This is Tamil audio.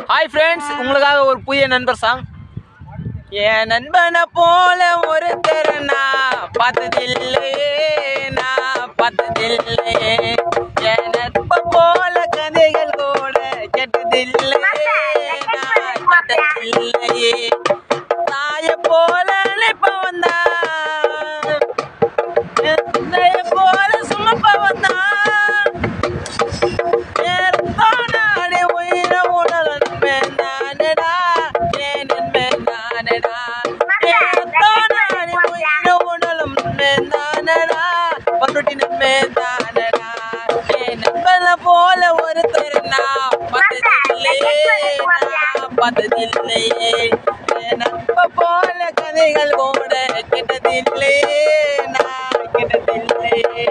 ஹாய் ஃப்ரெண்ட்ஸ், உங்களுக்காக ஒரு புதிய நண்பர் சாங். என் நண்பனை போல ஒருத்தர் நான் பார்த்ததில்லையே, நான் பார்த்ததில்லையே. என் நண்பன் போல கதைகள் கூட கேட்டதில்லையே, நான் கேட்டதில்லையே. தாய போல நினைப்பவன் தான், தாய போல சுமப்பவன் தான். போல ஒருத்தர் நான் பார்த்ததில்லையே, நட்ப போல கதைகள் கூட கேட்டதில்லையே, நான் கேட்டதில்லையே.